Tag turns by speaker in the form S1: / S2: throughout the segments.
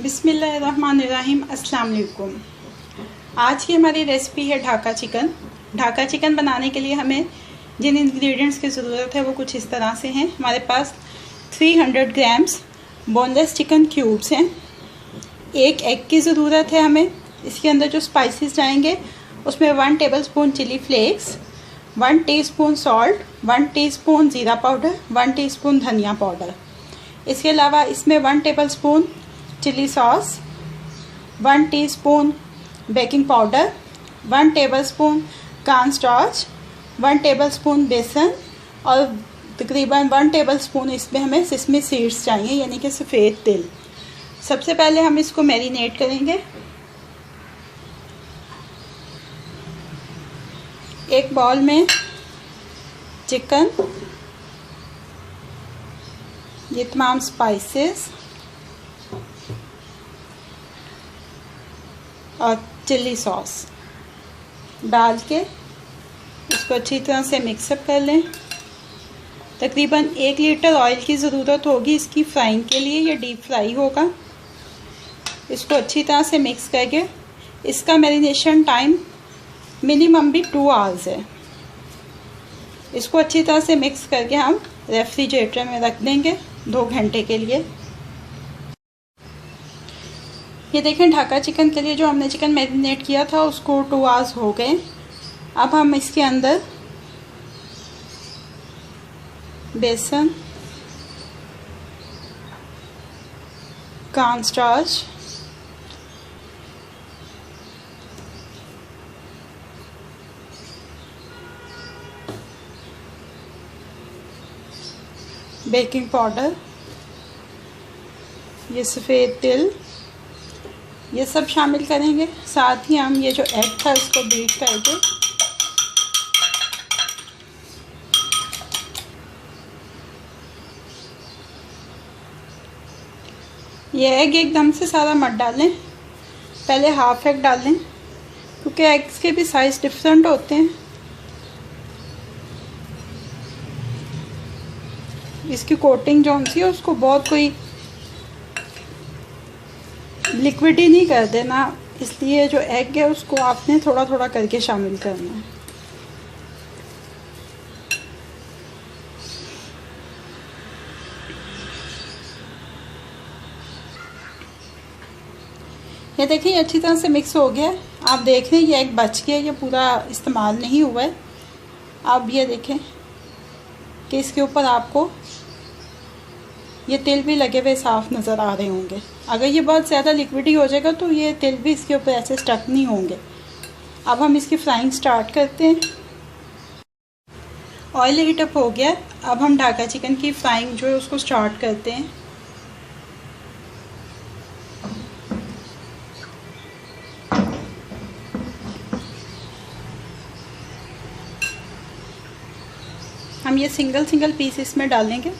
S1: बिस्मिल्लाहिर्रहमानिर्रहीम। अस्सलाम वालेकुम। आज की हमारी रेसिपी है ढाका चिकन। ढाका चिकन बनाने के लिए हमें जिन इंग्रेडिएंट्स की ज़रूरत है वो कुछ इस तरह से हैं। हमारे पास 300 ग्राम्स बोनलेस चिकन क्यूब्स हैं। एक एग की ज़रूरत है हमें। इसके अंदर जो स्पाइसेस जाएंगे उसमें 1 tablespoon chilli flakes, 1 teaspoon salt, 1 teaspoon ज़ीरा पाउडर, 1 टीस्पून धनिया पाउडर। इसके अलावा इसमें 1 tablespoon chilli sauce, 1 teaspoon baking powder, 1 tablespoon corn starch, 1 tablespoon बेसन और तकरीबन 1 टेबलस्पून इसमें हमें सेसमी सीड्स चाहिए, यानी कि सफ़ेद तिल। सबसे पहले हम इसको मैरिनेट करेंगे। एक बाउल में चिकन, ये तमाम स्पाइसेस और चिल्ली सॉस डाल के इसको अच्छी तरह से मिक्सअप कर लें। तकरीबन 1 लीटर ऑयल की ज़रूरत होगी इसकी फ्राइंग के लिए, ये डीप फ्राई होगा। इसको अच्छी तरह से मिक्स करके इसका मैरिनेशन टाइम मिनिमम भी 2 आवर्स है। इसको अच्छी तरह से मिक्स करके हम रेफ्रिजरेटर में रख देंगे 2 घंटे के लिए। ये देखें, ढाका चिकन के लिए जो हमने चिकन मैरिनेट किया था उसको 2 आवर्स हो गए। अब हम इसके अंदर बेसन, कॉर्न स्टार्च, बेकिंग पाउडर, ये सफ़ेद तिल, ये सब शामिल करेंगे। साथ ही हम ये जो एग था इसको बीट करके ये एग एकदम से सारा मत डालें, पहले हाफ एग डालें क्योंकि एग्स के भी साइज़ डिफरेंट होते हैं। इसकी कोटिंग जो सी है उसको बहुत कोई लिक्विड ही नहीं कर देना, इसलिए जो एग है उसको आपने थोड़ा थोड़ा करके शामिल करना है। ये देखिए अच्छी तरह से मिक्स हो गया। आप देख रहे हैं ये एग बच गया, ये पूरा इस्तेमाल नहीं हुआ है। आप ये देखें कि इसके ऊपर आपको ये तिल भी लगे हुए साफ़ नज़र आ रहे होंगे। अगर ये बहुत ज़्यादा लिक्विडी हो जाएगा तो ये तिल भी इसके ऊपर ऐसे स्टक नहीं होंगे। अब हम इसकी फ्राइंग स्टार्ट करते हैं। ऑयल हीट अप हो गया। अब हम ढाका चिकन की फ्राइंग जो है उसको स्टार्ट करते हैं। हम ये सिंगल पीस इसमें डालेंगे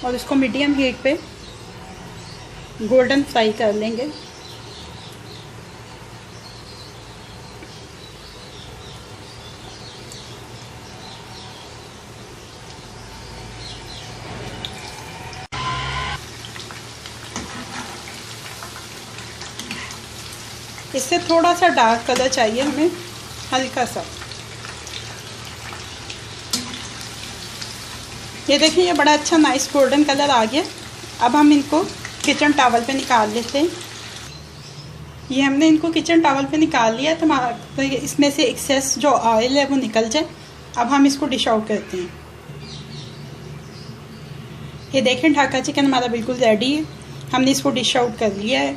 S1: और इसको मीडियम हीट पे गोल्डन फ्राई कर लेंगे। इससे थोड़ा सा डार्क कलर चाहिए हमें, हल्का सा। ये देखिए ये बड़ा अच्छा नाइस गोल्डन कलर आ गया। अब हम इनको किचन टॉवल पे निकाल लेते हैं। ये हमने इनको किचन टॉवल पे निकाल लिया तो इसमें से एक्सेस जो ऑयल है वो निकल जाए। अब हम इसको डिश आउट करते हैं। ये देखें ढाका चिकन हमारा बिल्कुल रेडी है। हमने इसको डिश आउट कर लिया है।